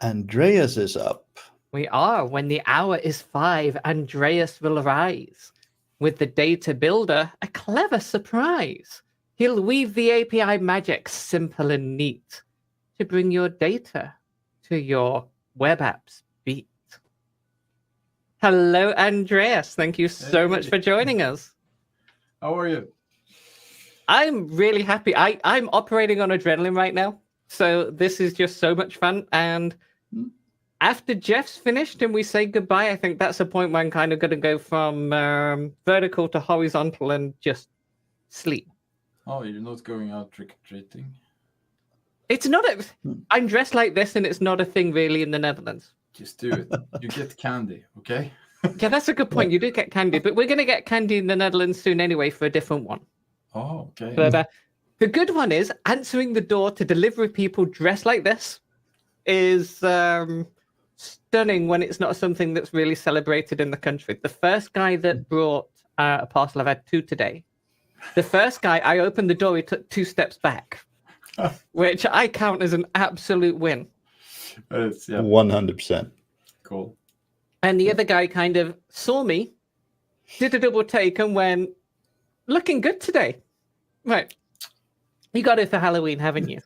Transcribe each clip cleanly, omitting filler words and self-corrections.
Andreas is up. We are. When the hour is 5, Andreas will arise. With the data builder, a clever surprise. He'll weave the API magic simple and neat to bring your data to your web apps beat. Hello, Andreas. Thank you so much for joining us. How are you? I'm really happy. I'm operating on adrenaline right now. So this is just so much fun. And after Jeff's finished and we say goodbye, I think that's a point where I'm kind of going to go from vertical to horizontal and just sleep. Oh, you're not going out trick-or-treating? It's not a... I'm dressed like this and it's not a thing really in the Netherlands. Just do it. You get candy, okay? Yeah, that's a good point. You do get candy, but we're going to get candy in the Netherlands soon anyway for a different one. Oh, okay. But the good one is answering the door to delivery people dressed like this is stunning when it's not something that's really celebrated in the country. The first guy that brought a parcel, I've had 2 today. The first guy, I opened the door, he took 2 steps back, which I count as an absolute win. It's, yeah. 100%. Cool. And the other guy kind of saw me, did a double take and went, looking good today. Right. You got it for Halloween, haven't you?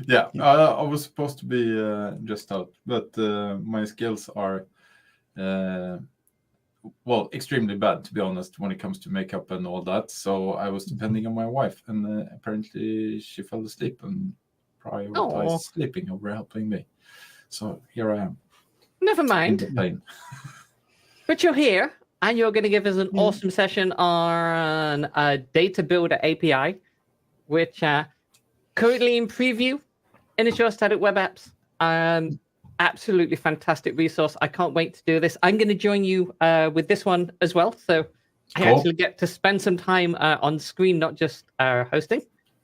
Yeah, I was supposed to be dressed out, but my skills are, extremely bad, to be honest, when it comes to makeup and all that. So I was depending on my wife, and apparently she fell asleep and prioritized sleeping over helping me. So here I am. Never mind. In the pain. But you're here, and you're going to give us an awesome session on a data builder API, which currently in preview in Azure Static Web Apps. Absolutely fantastic resource. I can't wait to do this. I'm going to join you with this one as well. So I actually get to spend some time on screen, not just hosting,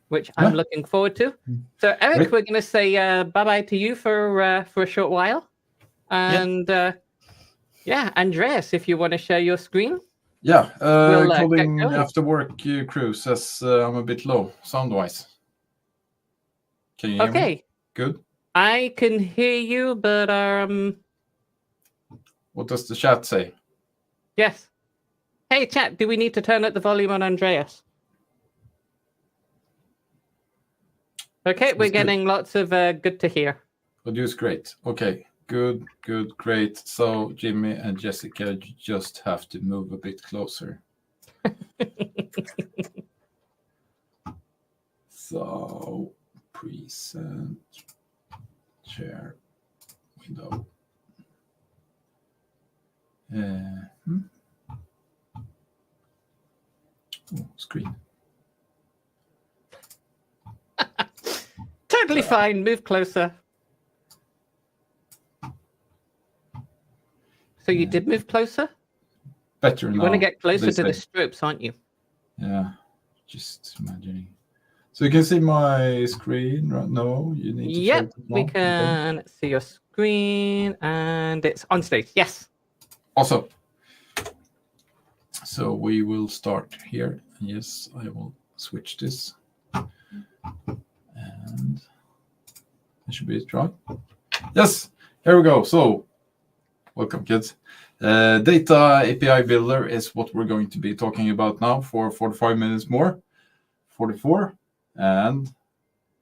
which I'm looking forward to. So Eric, we're going to say bye-bye to you for a short while. And Andreas, if you want to share your screen. Yeah, calling after work crew says I'm a bit low sound-wise. Can you hear me? Good. I can hear you, but what does the chat say? Yes. Hey, chat, do we need to turn up the volume on Andreas? Okay, we're getting lots of good to hear. Audio great. Okay, good, great. So Jimmy and Jessica just have to move a bit closer. So present share window. Screen. Totally fine. Move closer. So you did move closer? Better now. You want to get closer to the strips, aren't you? Yeah, just imagining. So you can see my screen right now. You need to. Yep, we can see your screen, and it's on stage. Yes. Awesome. So we will start here. Yes, I will switch this, and it should be it, right? Yes. Here we go. So, welcome, kids. Data API Builder is what we're going to be talking about now for 45 minutes more. 44. And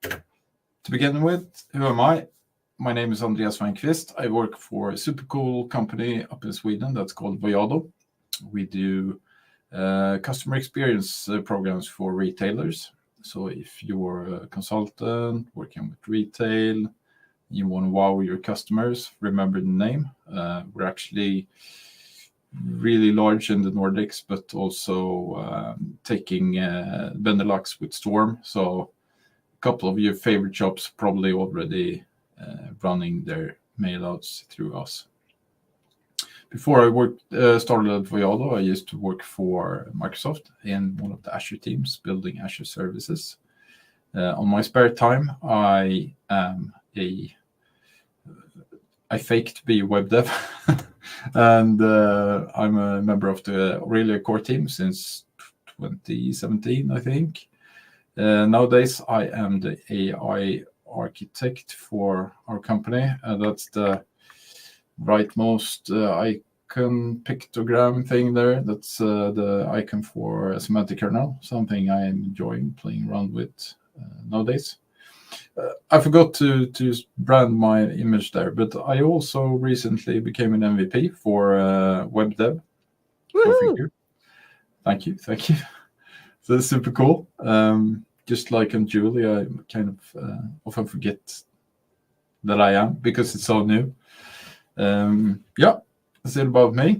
to begin with, who am I? My name is Andreas Weinqvist. I work for a super cool company up in Sweden that's called Voyado. We do customer experience programs for retailers. So if you're a consultant working with retail, you want to wow your customers, remember the name. We're actually really large in the Nordics, but also taking Benelux with Storm. So a couple of your favorite shops probably already running their mailouts through us. Before I started at Voyado, I used to work for Microsoft in one of the Azure teams building Azure services. On my spare time, I fake to be a web dev, and I'm a member of the Aurelia core team since 2017, I think. Nowadays, I am the AI architect for our company. That's the rightmost icon pictogram thing there. That's the icon for a semantic kernel, something I am enjoying playing around with nowadays. I forgot to brand my image there, but I also recently became an MVP for web dev. Woohoo! Thank you. So that's super cool. Just like on Julie, I kind of often forget that I am because it's so new. Yeah, that's it about me.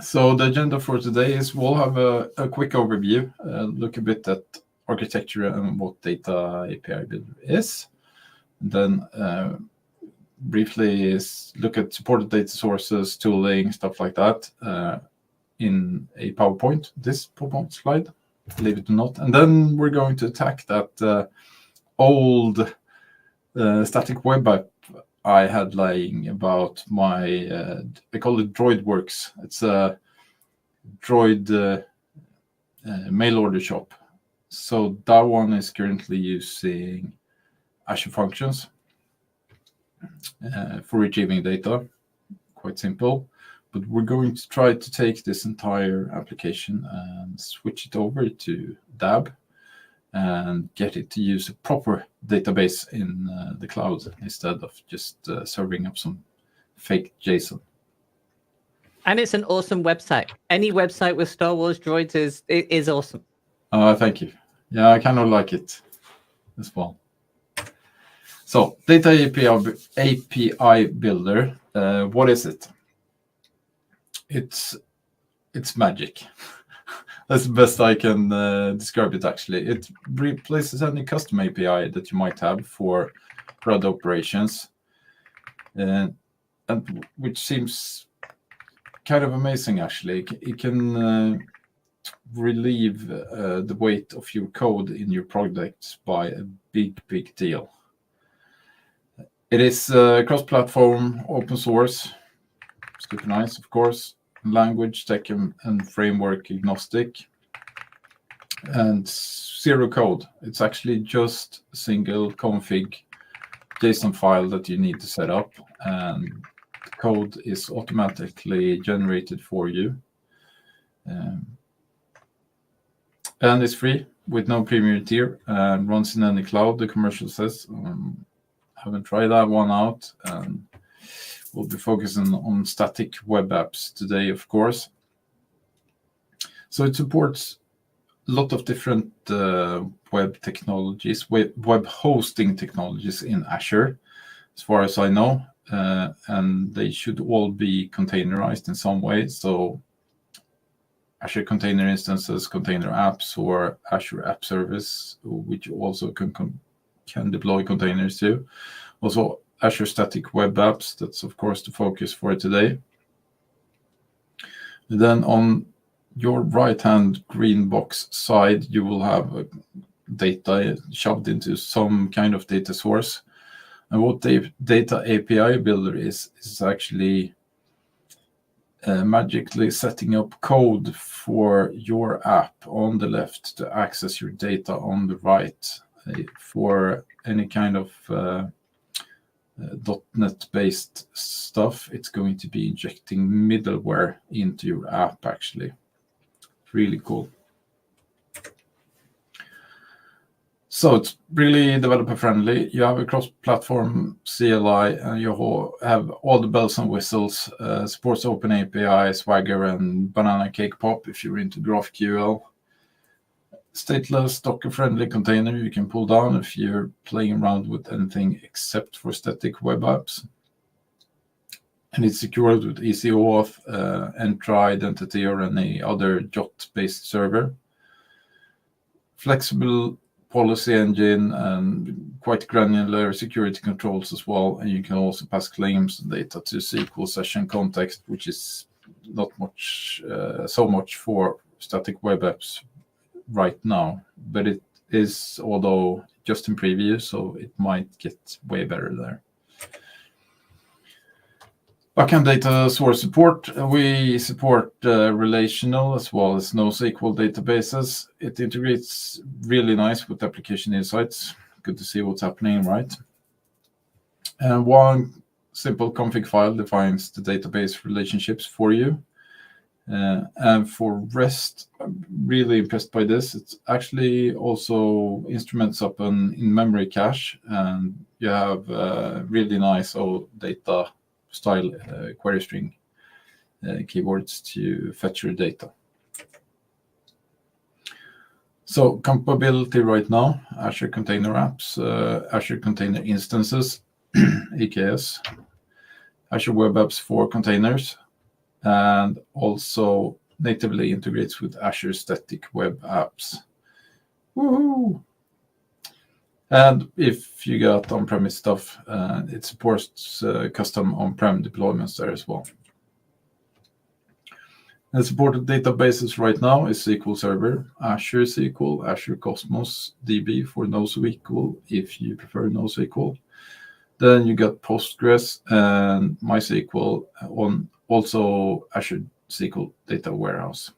So the agenda for today is we'll have a quick overview, look a bit at architecture and what data API builder is. And then briefly is look at supported data sources, tooling, stuff like that in a PowerPoint, this PowerPoint slide, believe it or not. And then we're going to attack that old static web app I had lying about my, I call it DroidWorks. It's a Droid mail order shop. So that one is currently using Azure Functions for retrieving data. Quite simple. But we're going to try to take this entire application and switch it over to DAB and get it to use a proper database in the cloud instead of just serving up some fake JSON. And it's an awesome website. Any website with Star Wars droids is awesome. Thank you. Yeah, I kind of like it as well. So, Data API Builder, what is it? It's magic. That's the best I can describe it, actually. It replaces any custom API that you might have for other operations, and which seems kind of amazing, actually. It can relieve the weight of your code in your projects by a big deal. It is cross-platform, open source, super nice, of course, language, tech, and framework agnostic, and zero code. It's actually just a single config JSON file that you need to set up, and the code is automatically generated for you. And it's free with no premium tier and runs in any cloud, the commercial says. Haven't tried that one out. We'll be focusing on static web apps today, of course. So it supports a lot of different web technologies, web hosting technologies in Azure, as far as I know. And they should all be containerized in some way. So Azure Container Instances, Container Apps, or Azure App Service, which also can deploy containers to. Also, Azure Static Web Apps, that's of course the focus for today. And then on your right-hand green box side, you will have data shoved into some kind of data source. And what Data API Builder is actually magically setting up code for your app on the left to access your data on the right for any kind of .NET-based stuff. It's going to be injecting middleware into your app, actually. Really cool. So it's really developer-friendly. You have a cross-platform CLI, and you have all the bells and whistles. Supports OpenAPI, Swagger, and Banana Cake Pop if you're into GraphQL. Stateless, Docker-friendly container you can pull down if you're playing around with anything except for static web apps. And it's secured with easy auth, Entra identity, or any other JOT-based server. Flexible policy engine and quite granular security controls as well. And you can also pass claims data to SQL session context, which is not much, so much for static web apps right now, but it is, although just in preview, so it might get way better there. Backend data source support. We support relational as well as NoSQL databases. It integrates really nice with application insights, good to see what's happening, right? And one simple config file defines the database relationships for you. And for REST, I'm really impressed by this. It's actually also instruments up in memory cache, and you have really nice data style query string keywords to fetch your data. So compatibility right now, Azure Container Apps, Azure Container Instances, AKS, Azure Web Apps for containers, and also natively integrates with Azure Static Web Apps. Woohoo! And if you got on-premise stuff, it supports custom on-prem deployments there as well. And supported databases right now is SQL Server, Azure SQL, Azure Cosmos DB for NoSQL if you prefer NoSQL. Then you got Postgres and MySQL on also Azure SQL Data Warehouse.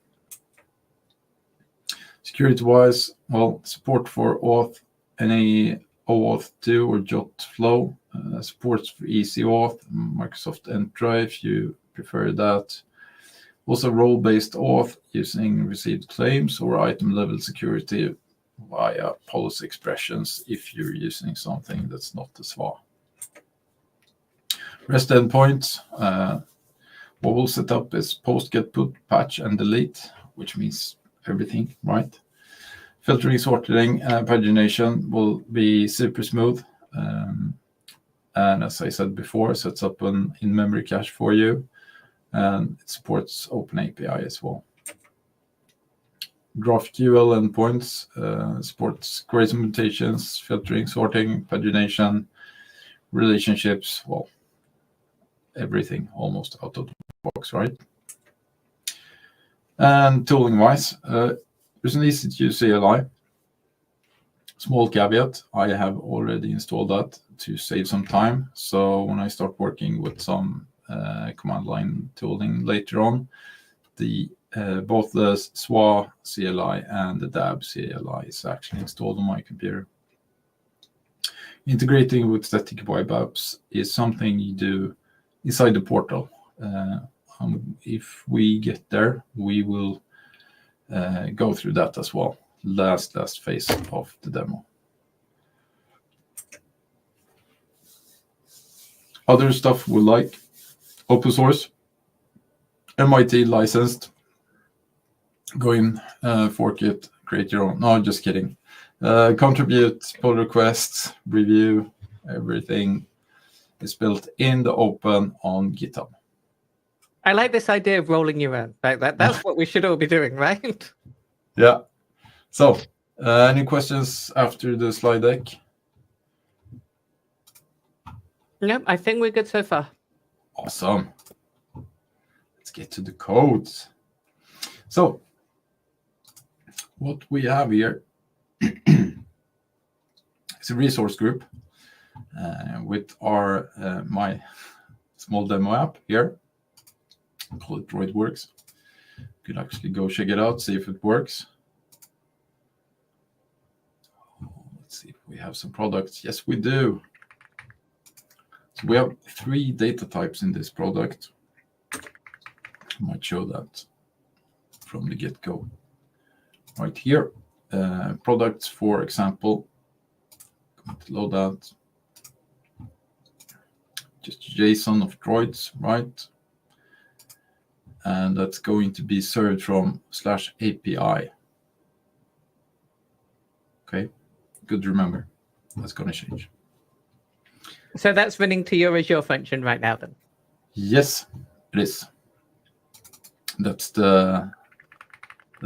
Security-wise, well, support for auth, any OAuth 2 or JOT flow, supports for easy auth, Microsoft Entra if you prefer that. Also role-based auth using received claims or item-level security via policy expressions if you're using something that's not the SWA. REST endpoints, what we'll set up is post, get, put, patch, and delete, which means everything, right? Filtering, sorting, pagination will be super smooth. And as I said before, sets up an in-memory cache for you. And it supports OpenAPI as well. GraphQL endpoints supports query implementations, filtering, sorting, pagination, relationships, well, everything almost out of the box, right? And tooling-wise, there's an easy-to-use CLI. Small caveat, I have already installed that to save some time. So when I start working with some command line tooling later on, both the SWA CLI and the DAB CLI is actually installed on my computer. Integrating with static web apps is something you do inside the portal. If we get there, we will go through that as well. Last phase of the demo. Other stuff we like: open source, MIT licensed. Go in, fork it, create your own. No, just kidding. Contribute, pull requests, review, everything is built in the open on GitHub. I like this idea of rolling your own. That's what we should all be doing, right? Yeah. So, any questions after the slide deck? No, I think we're good so far. Awesome. Let's get to the codes. So, what we have here is a resource group with our my small demo app here. Call it DroidWorks. You can actually go check it out, see if it works. Let's see if we have some products. Yes, we do. So we have 3 data types in this product. I might show that from the get-go. Right here, products, for example. I'm going to load that. Just JSON of droids, right? And that's going to be served from /API. Okay, good to remember. That's going to change. So that's running to your Azure function right now, then? Yes, it is. That's a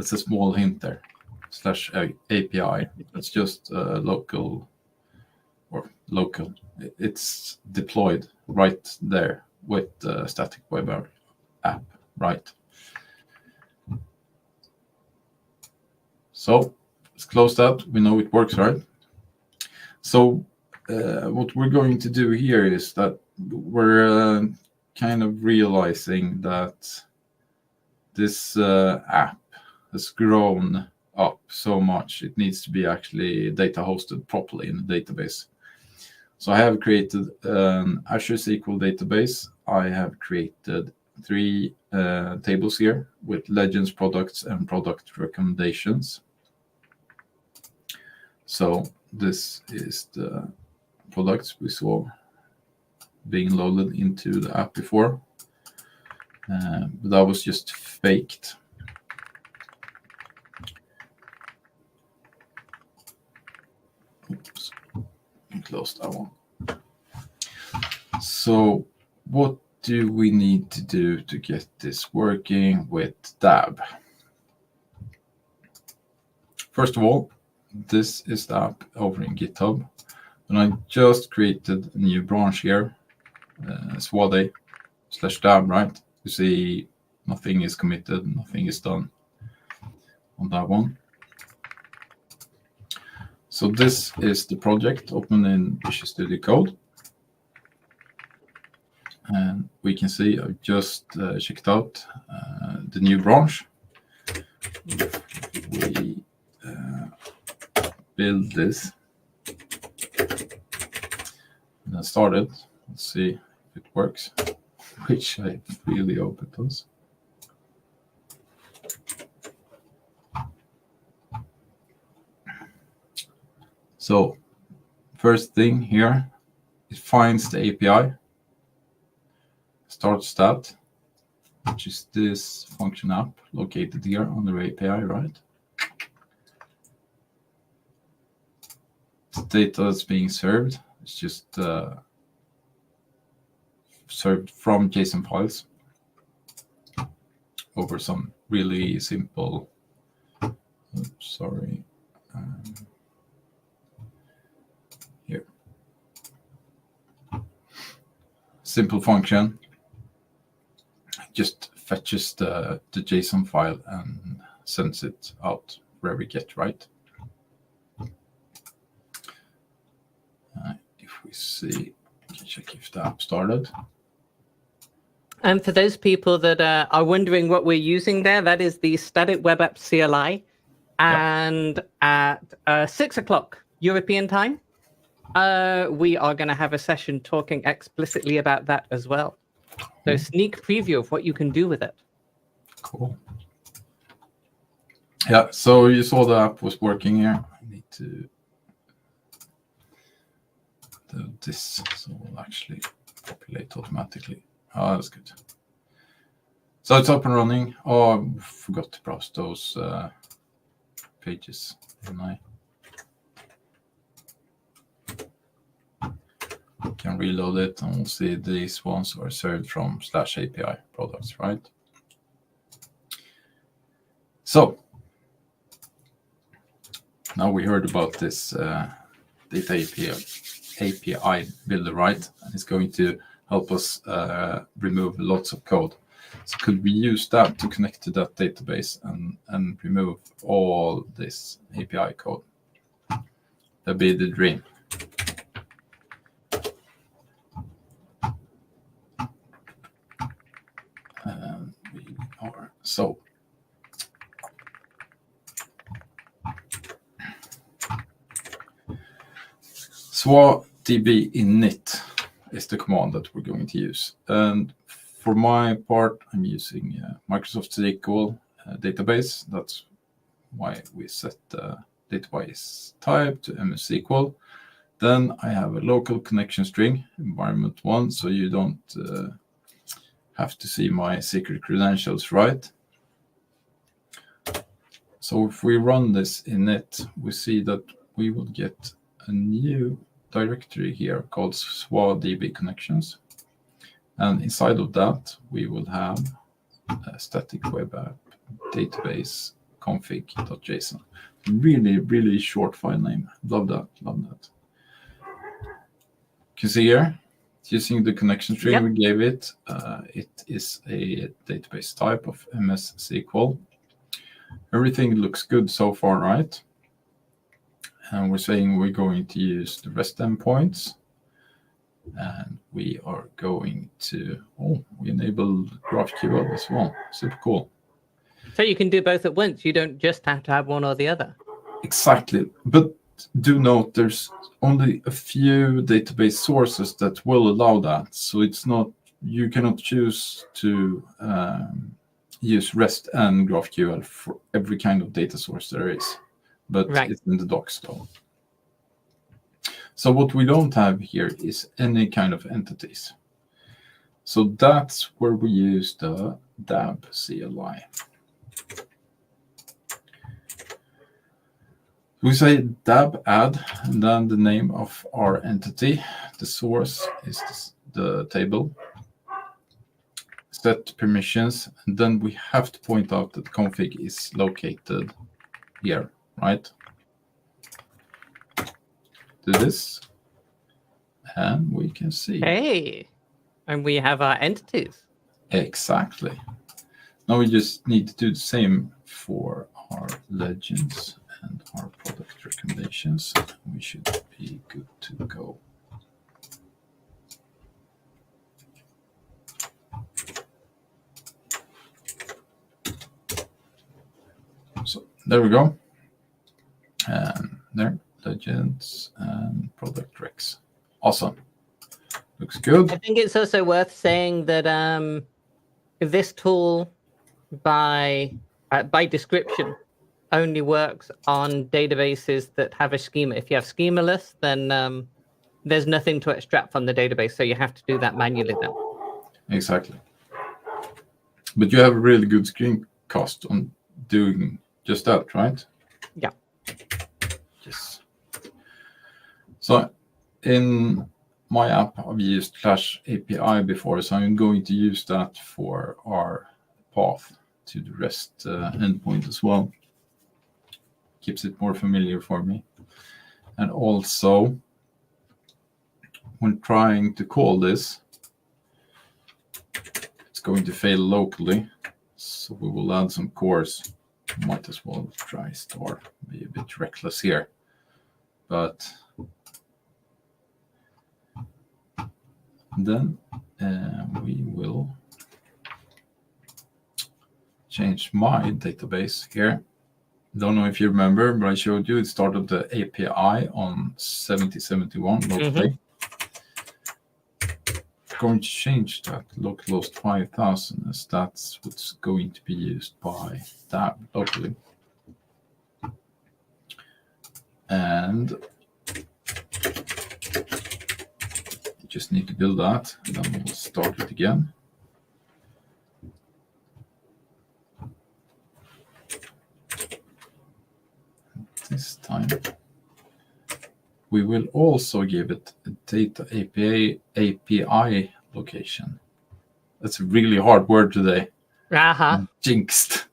small hint there. /API. That's just local. It's deployed right there with the static web app, right? So let's close that. We know it works, right? So what we're going to do here is that we're kind of realizing that this app has grown up so much. It needs to be actually data hosted properly in the database. So I have created an Azure SQL database. I have created 3 tables here with legends, products, and product recommendations. So this is the products we saw being loaded into the app before. But that was just faked. Oops, I closed that one. So what do we need to do to get this working with DAB? First of all, this is the app over in GitHub. And I just created a new branch here, ASWAD/DAB, right? You see nothing is committed, nothing is done on that one. So this is the project open in Visual Studio Code. And we can see I've just checked out the new branch. We build this and I started. Let's see if it works, which I really hope it does. So first thing here, it finds the API, starts that, which is this function app located here on the API, right? The data that's being served is just served from JSON files over some really simple, here. Simple function, just fetches the JSON file and sends it out wherever we get, right? If we see, we can check if the app started. And for those people that are wondering what we're using there, that is the Static Web App CLI. And at 6 o'clock European time, we are going to have a session talking explicitly about that as well. So sneak preview of what you can do with it. Cool. Yeah, so you saw the app was working here. I need to do this, so we'll actually populate automatically. Oh, that's good. So it's up and running. Oh, I forgot to browse those pages, didn't I? Can reload it and we'll see these ones are served from /API products, right? So now we heard about this data API builder, right? And it's going to help us remove lots of code. So could we use that to connect to that database and remove all this API code? That'd be the dream. We are so. SWAD db init is the command that we're going to use. And for my part, I'm using Microsoft SQL database. That's why we set the database type to MS SQL. Then I have a local connection string, environment1, so you don't have to see my secret credentials, right? So if we run this init, we see that we will get a new directory here called SWAD db connections. And inside of that, we will have a static web app database config.json. Really, really short file name. Love that, love that. You can see here, using the connection string we gave it, it is a database type of MS SQL. Everything looks good so far, right? And we're saying we're going to use the REST endpoints. And we are going to, we enable GraphQL as well. Super cool. So you can do both at once. You don't just have to have one or the other. Exactly. But do note there's only a few database sources that will allow that. So it's not, you cannot choose to use REST and GraphQL for every kind of data source there is. But it's in the docs though. So what we don't have here is any kind of entities. So that's where we use the DAB CLI. We say DAB add, and then the name of our entity. The source is the table. Set permissions, and then we have to point out that config is located here, right? Do this, and we can see. Hey, and we have our entities. Exactly. Now we just need to do the same for our legends and our product recommendations. We should be good to go. So there we go. And there, legends and product recs. Awesome. Looks good. I think it's also worth saying that this tool, by description, only works on databases that have a schema. If you have schemaless, then there's nothing to extract from the database, so you have to do that manually then. Exactly. But you have a really good screencast on doing just that, right? Yeah. Yes. So in my app, I've used Clash API before, so I'm going to use that for our path to the REST endpoint as well. Keeps it more familiar for me. And also, when trying to call this, it's going to fail locally. So we will add some cores. Might as well try star, be a bit reckless here. But then we will change my database here. Don't know if you remember, but I showed you it started the API on 7071 locally. Going to change that localhost 5000 as that's what's going to be used by DAB locally. And you just need to build that, and then we'll start it again. This time we will also give it a data API location. That's a really hard word today. I'm jinxed.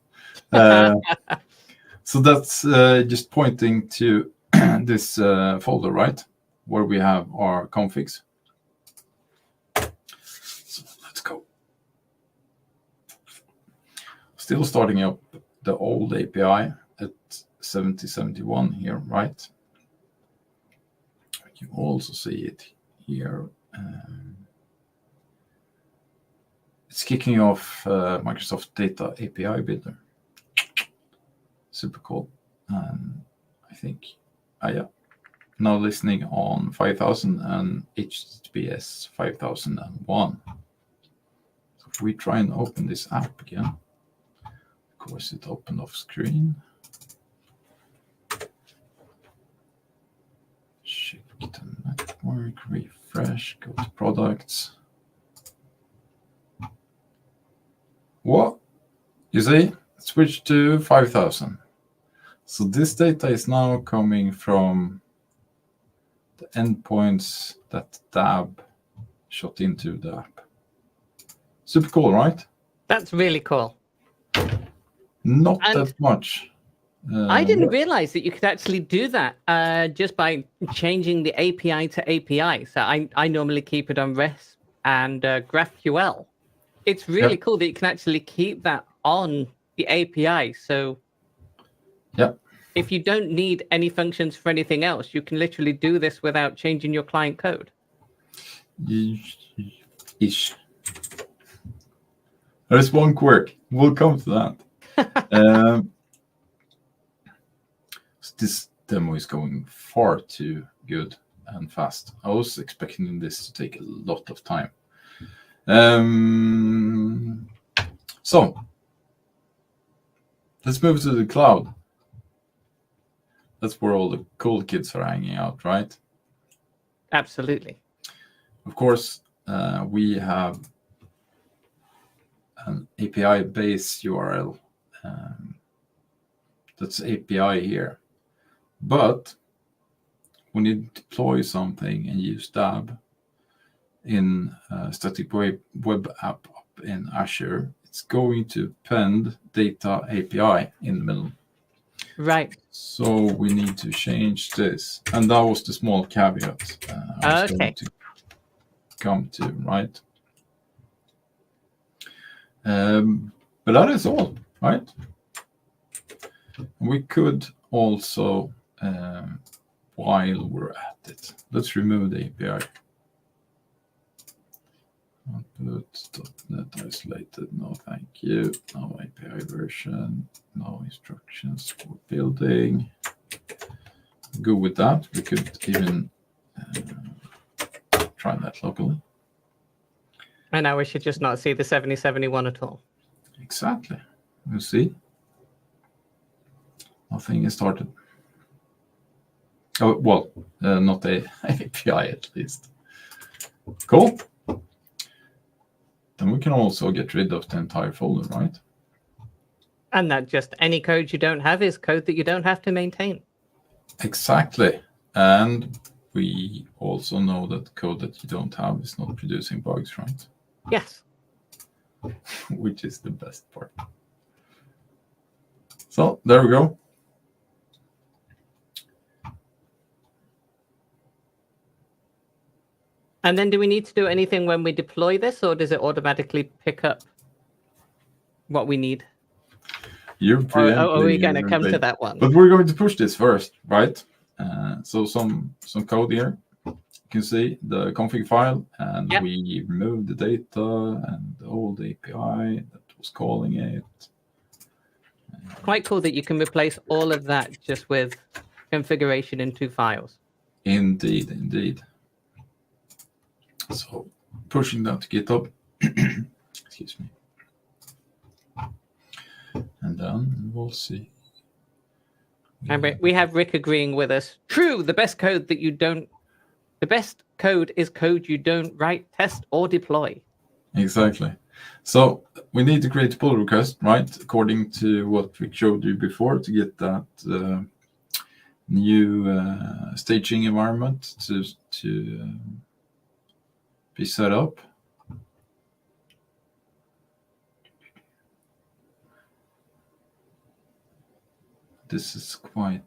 So that's just pointing to this folder, right? Where we have our configs. So let's go. Still starting up the old API at 7071 here, right? You also see it here. It's kicking off Microsoft Data API Builder. Super cool. I think, yeah. Now listening on 5000 and HTTPS 5001. So if we try and open this app again, of course it opened off screen. Check the network, refresh, go to products. What? You see, switch to 5000. So this data is now coming from the endpoints that DAB shot into the app. Super cool, right? That's really cool. Not that much. I didn't realize that you could actually do that just by changing the API to API. So I normally keep it on REST and GraphQL. It's really cool that you can actually keep that on the API. So if you don't need any functions for anything else, you can literally do this without changing your client code. Ish. There's one quirk. We'll come to that. This demo is going far too good and fast. I was expecting this to take a lot of time. So let's move to the cloud. That's where all the cool kids are hanging out, right? Absolutely. Of course, we have an API-based URL. That's API here. But when you deploy something and use DAB in a static web app up in Azure, it's going to append data API in the middle. Right. So we need to change this. And that was the small caveat I was going to come to, right? But that is all, right? We could also, while we're at it, let's remove the API. .NET isolated, no thank you. No API version, no instructions for building. Go with that. We could even try that locally. And now we should just not see the 7071 at all. Exactly. We'll see. Nothing is started. Oh, well, not a API at least. Cool. Then we can also get rid of the entire folder, right? And that just any code you don't have is code that you don't have to maintain. Exactly. And we also know that code that you don't have is not producing bugs, right? Yes. Which is the best part. So there we go. And then do we need to do anything when we deploy this, or does it automatically pick up what we need? You're are we going to come to that one? But we're going to push this first, right? So some code here. You can see the config file, and we remove the data and the old API that was calling it. Quite cool that you can replace all of that just with configuration in 2 files. Indeed, indeed. So pushing that to GitHub. Excuse me. And then we'll see. And we have Rick agreeing with us. True, the best code is code you don't write, test, or deploy. Exactly. So we need to create a pull request, right? According to what Rick showed you before, to get that new staging environment to be set up. This is quite...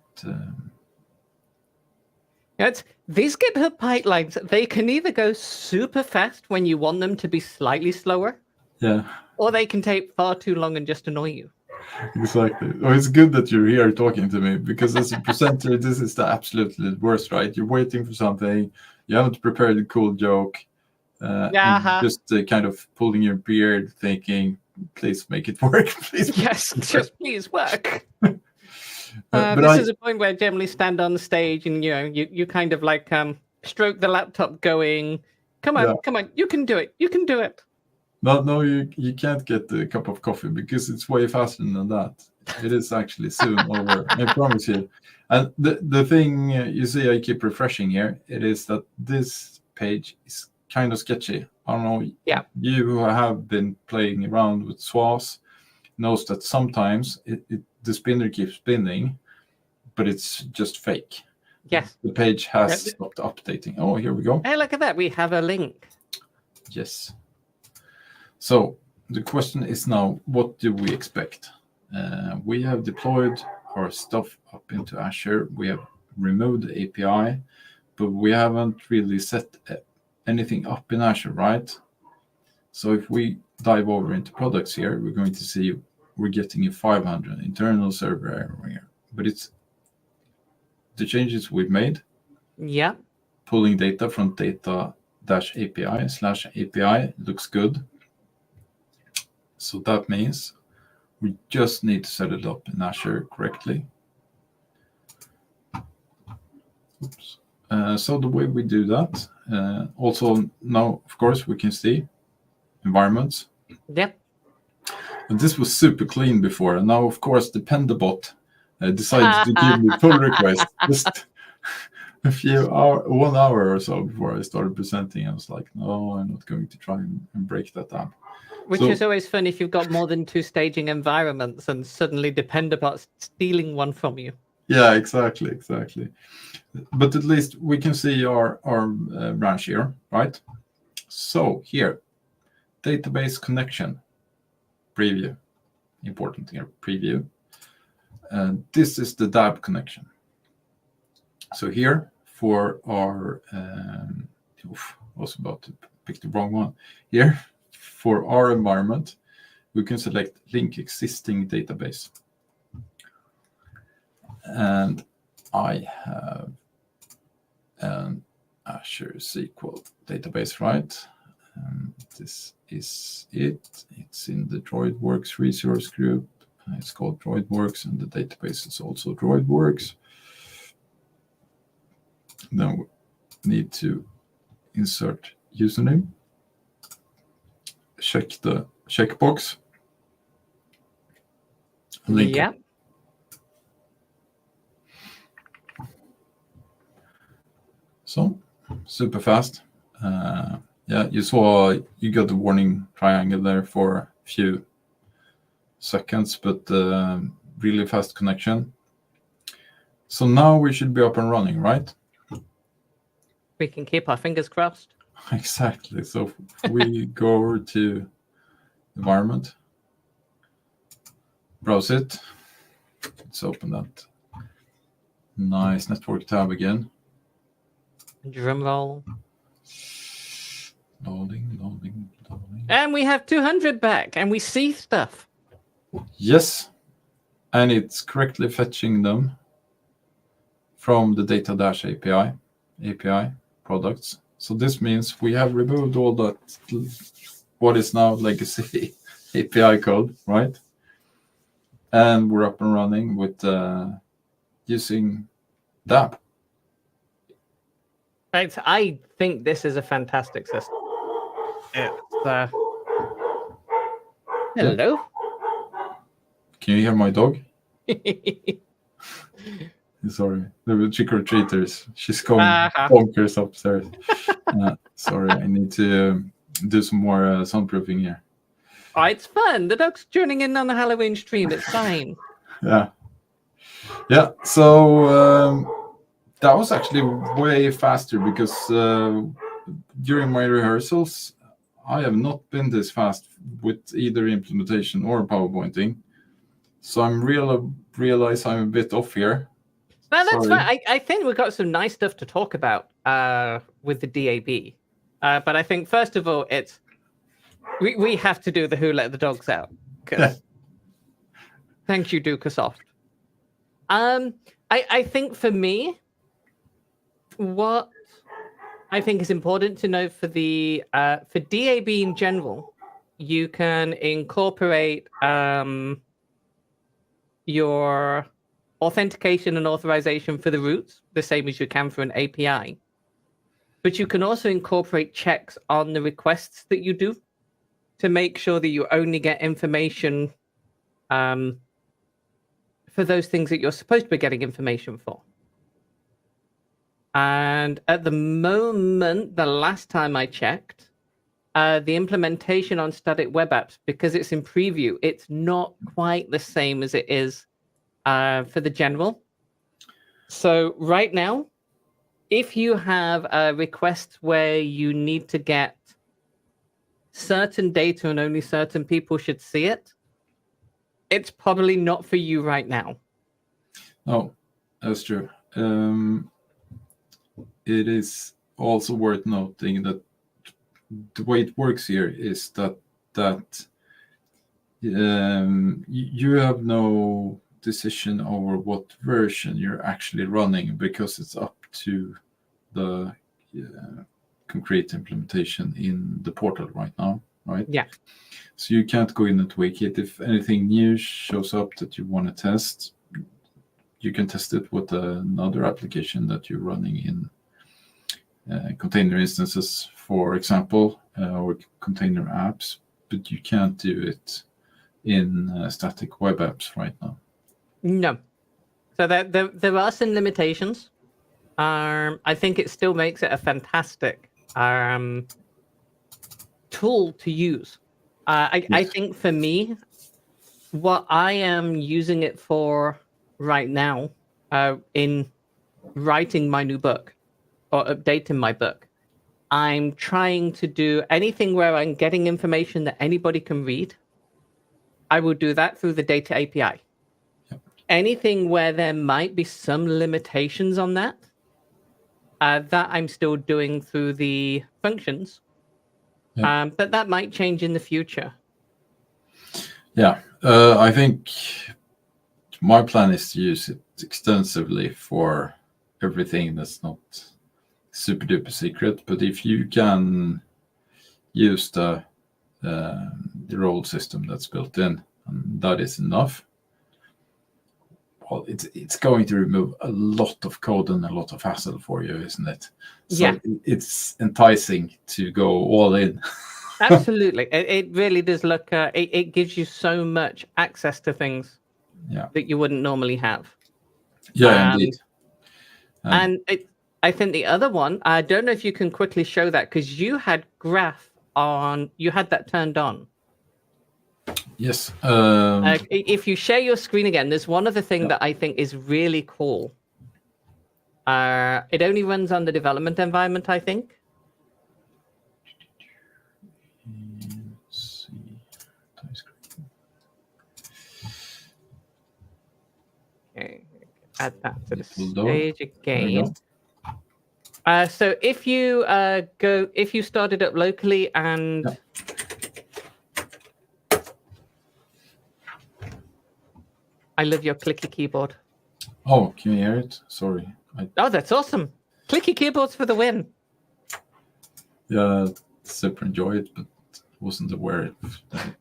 These GitHub pipelines, they can either go super fast when you want them to be slightly slower, or they can take far too long and just annoy you. Exactly. Well, it's good that you're here talking to me, because as a presenter, this is the absolutely worst, right? You're waiting for something, you haven't prepared a cool joke, just kind of pulling your beard, thinking, please make it work, please. Yes, just please work. This is a point where I generally stand on the stage and you kind of like stroke the laptop going, come on, you can do it. No, you can't get a cup of coffee because it's way faster than that. It is actually soon over, I promise you. And the thing you see, I keep refreshing here, it is that this page is kind of sketchy. I don't know, you who have been playing around with SWAS knows that sometimes the spinner keeps spinning, but it's just fake. Yes. The page has stopped updating. Oh, here we go. Hey, look at that. We have a link. Yes. So the question is now, what do we expect? We have deployed our stuff up into Azure. We have removed the API, but we haven't really set anything up in Azure, right? So if we dive over into products here, we're going to see we're getting a 500 internal server error here, but it's the changes we've made. Yeah. Pulling data from data-API/API looks good. So that means We just need to set it up in Azure correctly. Oops. So the way we do that, also now, of course, we can see environments. Yep. And this was super clean before. And now, of course, the Pendabot decided to give me pull request just a 1 hour or so before I started presenting. I was like, no, I'm not going to try and break that down. Which is always fun if you've got more than 2 staging environments and suddenly Dependabot's stealing one from you. Yeah, exactly. But at least we can see our branch here, right? So here, database connection, preview, important here, preview. And this is the DAB connection. So here for our, I was about to pick the wrong one. Here for our environment, we can select link existing database. And I have an Azure SQL database, right? This is it. It's in the DroidWorks resource group. It's called DroidWorks, and the database is also DroidWorks. Then we need to insert username, check the checkbox, link. Yeah. So super fast. Yeah, you saw you got the warning triangle there for a few seconds, but really fast connection. So now we should be up and running, right? We can keep our fingers crossed. Exactly. So we go over to environment, browse it. Let's open that nice network tab again. Drum roll. Loading. And we have 200 back, and we see stuff. Yes, and it's correctly fetching them from the data API products. So this means we have removed all that, what is now legacy API code, right? And we're up and running with using DAB. Right, I think this is a fantastic system. It's, hello. Can you hear my dog? Sorry, the trick-or-treaters. She's going bonkers upstairs. Sorry, I need to do some more soundproofing here. Oh, it's fun. The dog's tuning in on the Halloween stream. It's fine. Yeah. So that was actually way faster because during my rehearsals, I have not been this fast with either implementation or PowerPointing. So I'm realize I'm a bit off here. No, that's fine. I think we've got some nice stuff to talk about with the DAB. But I think, first of all, it's we have to do the Who Let the Dogs Out. Thank you, Ducasoft. I think for me, what I think is important to know for the for DAB in general, you can incorporate your authentication and authorization for the routes, the same as you can for an API. But you can also incorporate checks on the requests that you do to make sure that you only get information for those things that you're supposed to be getting information for. And at the moment, the last time I checked, the implementation on static web apps, because it's in preview, it's not quite the same as it is for the general. So right now, if you have a request where you need to get certain data and only certain people should see it, it's probably not for you right now. Oh, that's true. It is also worth noting that the way it works here is that you have no decision over what version you're actually running because it's up to the concrete implementation in the portal right now. right? Yeah. So you can't go in and tweak it. If anything new shows up that you want to test, you can test it with another application that you're running in container instances, for example, or container apps, but you can't do it in static web apps right now. No. So there are some limitations. I think it still makes it a fantastic tool to use. I think for me, what I am using it for right now, in writing my new book or updating my book, I'm trying to do anything where I'm getting information that anybody can read. I will do that through the data API. Yep. Anything where there might be some limitations on that, that I'm still doing through the functions. Yep. But that might change in the future. Yeah, I think my plan is to use it extensively for everything that's not super duper secret. But if you can use the role system that's built in, and that is enough, well, it's going to remove a lot of code and a lot of hassle for you, isn't it? So Yeah. it's enticing to go all in. Absolutely. It really does look, it gives you so much access to things that you wouldn't normally have. Yeah, indeed. And I think the other one, I don't know if you can quickly show that, because you had graph on, you had that turned on. Yes. If you share your screen again, there's one other thing that I think is really cool. It only runs on the development environment, I think. Let's see. Okay, add that to the Little stage again. There So if you if you started up locally and I love your clicky keyboard. Oh, can you hear it? Sorry. Oh, that's awesome. Clicky keyboards for the win. Yeah, super enjoy it, but wasn't aware of that.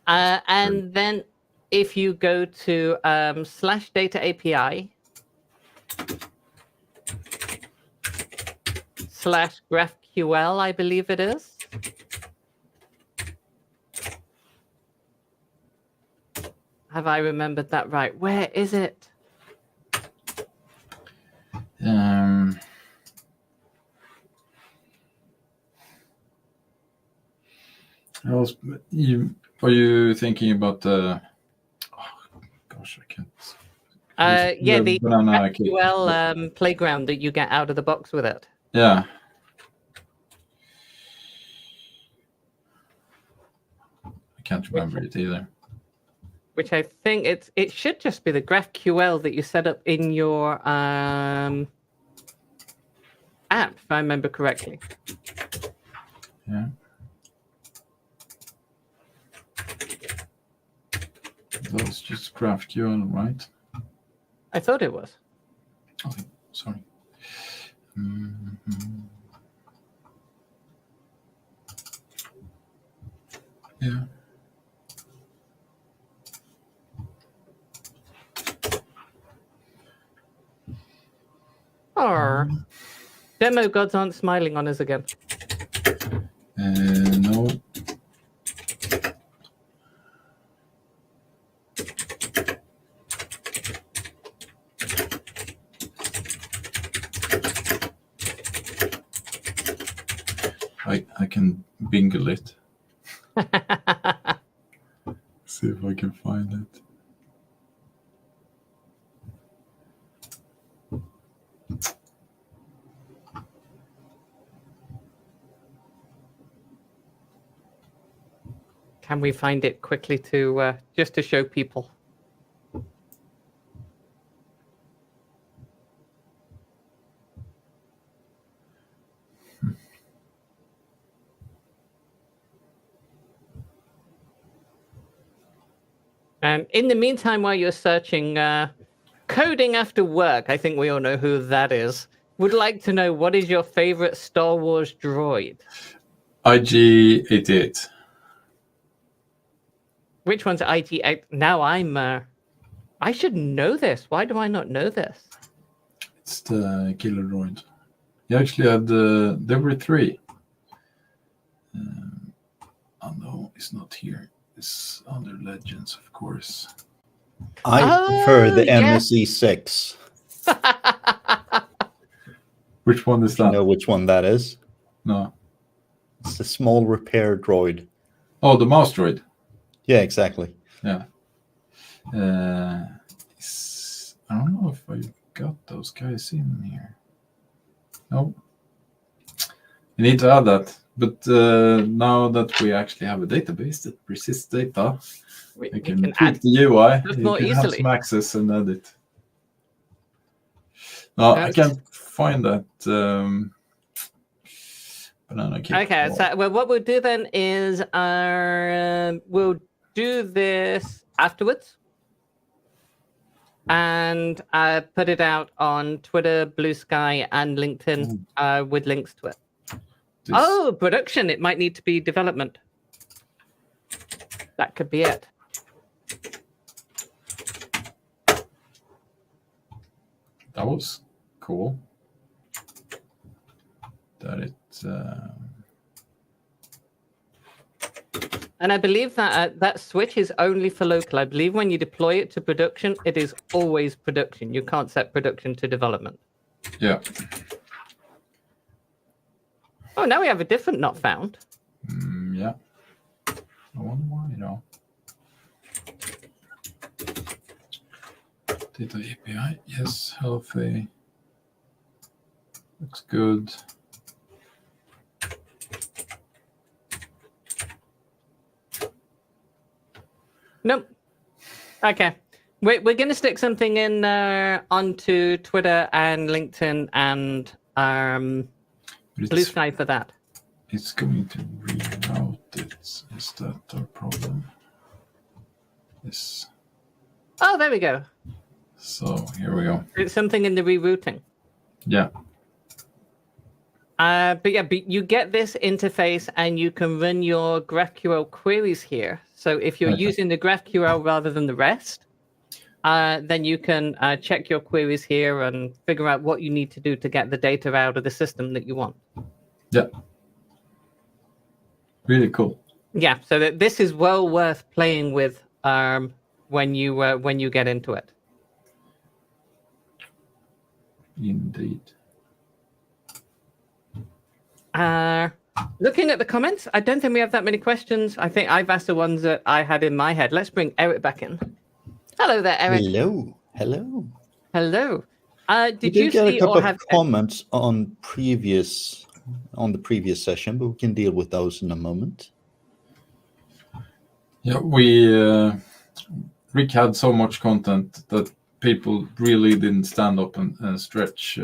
And then if you go to /data API /GraphQL, I believe it is. Have I remembered that right? Where is it? Are you thinking about the? Oh, gosh, I can't. Yeah, the banana GraphQL playground that you get out of the box with it. Yeah. I can't remember it either. Which I think it should just be the GraphQL that you set up in your app, if I remember correctly. Yeah. That's just GraphQL, right? I thought it was. Okay, sorry. Yeah. Or demo gods aren't smiling on us again. No. I can bingle it. See if I can find it. Can we find it quickly to just to show people? And in the meantime, while you're searching, Coding After Work, I think we all know who that is, would like to know, what is your favorite Star Wars droid? IG-88. Which one's IT? Now I should know this. Why do I not know this? It's the killer droid. You actually had there were 3. Oh no, it's not here. It's under Legends, of course. I prefer the yes. MSE6. Which one is Do you that? know which one that is? No. It's the small repair droid. Oh, the mouse droid. Yeah, exactly. Yeah. I don't know if I got those guys in here. No. You need to add that. But now that we actually have a database that persists data, we you can tweak add the UI. stuff You more can have easily. some access and edit. No, I can't find that. Banana cake. Okay, so well, what we'll do then is we'll do this afterwards, and put it out on Twitter, Blue Sky, and LinkedIn with links to it. This- Oh, production! It might need to be development. That could be it. That was cool. That it. And I believe that that switch is only for local. I believe when you deploy it to production, it is always production. You can't set production to development. Yeah. Oh, now we have a different not found. Yeah. I wonder why, Data API, yes, healthy. Looks good. Nope. Okay. We're going to stick something in onto Twitter and LinkedIn and But Blue Sky for that. it's going to reroute it. Is that our problem? Yes. Oh, there we go. So here we go. It's something in the rerouting. Yeah. But you get this interface and you can run your GraphQL queries here. So if you're Okay. using the GraphQL rather than the REST, then you can check your queries here and figure out what you need to do to get the data out of the system that you want. Yeah. Really cool. Yeah, so this is well worth playing with when you get into it. Indeed. Looking at the comments, I don't think we have that many questions. I think I've asked the ones that I had in my head. Let's bring Eric back in. Hello there, Eric. Hello. Hello. We Did you get see a couple or of have comments on the previous session, but we can deal with those in a moment. Yeah, Rick had so much content that people really didn't stand up and stretch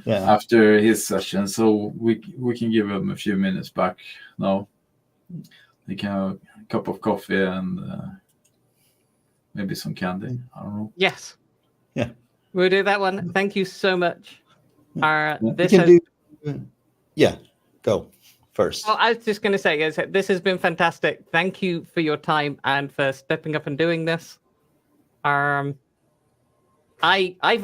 after his session. So we can give him a few minutes back now. They can have a cup of coffee and maybe some candy. I don't know. Yes. Yeah. We'll do that one. Thank you so much. Go first. Well, I was just going to say, guys, this has been fantastic. Thank you for your time and for stepping up and doing this. I've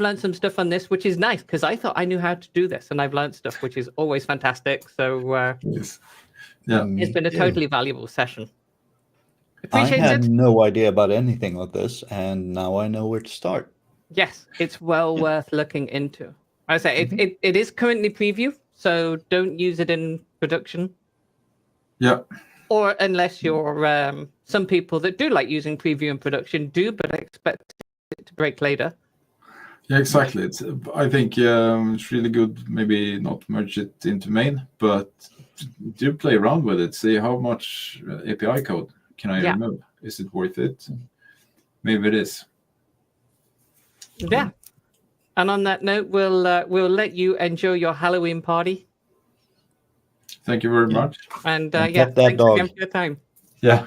learned some stuff on this, which is nice because I thought I knew how to do this, and I've learned stuff, which is always fantastic. So Yes. Yeah. it's been a totally valuable session. I Appreciate had it. no idea about anything like this, and now I know where to start. Yes, it's well worth looking into. I say it is currently preview, so don't use it in production. Yeah. Or unless you're some people that do like using preview in production do, but I expect it to break later. Yeah, exactly. I think it's really good. Maybe not merge it into main, but do play around with it. See how much API code can I remove. Is it worth it? Maybe it is. Yeah. And on that note, we'll let you enjoy your Halloween party. Thank you very much. And get that thanks dog. again for your time. Yeah,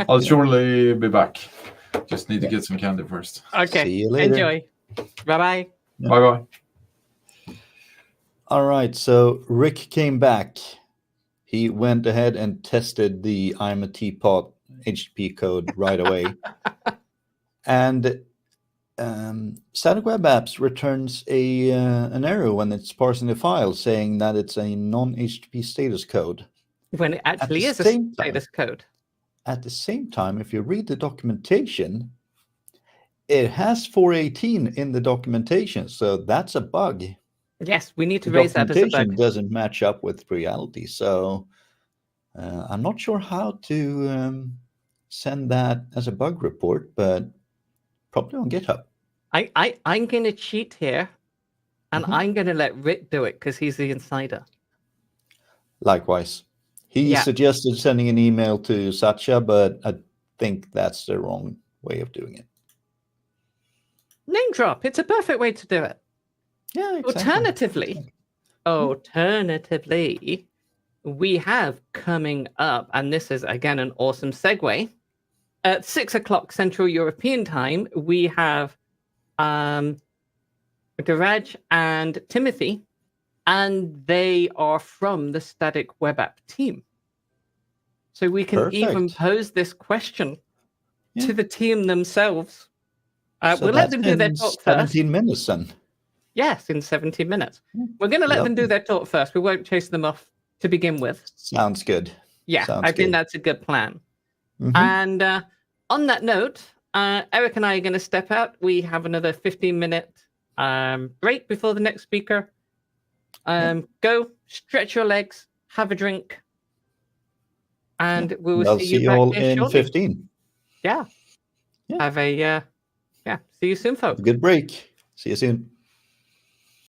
I'll surely be back. Just need to get some candy first. Okay. See you later. Enjoy. Bye-bye. Yeah. Bye-bye. All right, so Rick came back. He went ahead and tested the I'm a Teapot HTTP code right away. And static web apps returns an error when it's parsing the file saying that it's a non-HTTP status code. When it actually the is a same status code. At the same time, if you read the documentation, it has 418 in the documentation, so that's a bug. Yes, we need to The raise that as a documentation bug. doesn't match up with reality, so I'm not sure how to send that as a bug report, but probably on GitHub. I'm going to cheat here, and Mhm. I'm going to let Rick do it because he's the insider. Likewise. He suggested sending an email to Satya, but I think that's the wrong way of doing it. Name drop. It's a perfect way to do it. Yeah, exactly. Alternatively, we have coming up, and this is again an awesome segue. At 6 o'clock Central European Time, we have Garaj and Timothy, and they are from the Static Web App team. So we can even pose this question to the team themselves. We'll let them do their talk 17 first. minutes then. Yes, in 17 minutes. We're going to let them do their talk first. We won't chase them off to begin with. Sounds good. Yeah, I think that's a good plan. Mm-hmm. And on that note, Eric and I are going to step out. We have another 15-minute break before the next speaker. Go, stretch your legs, have a drink, and we will see you back all here in shortly. 15. Yeah. Have a see you soon, folks. Good break. See you soon.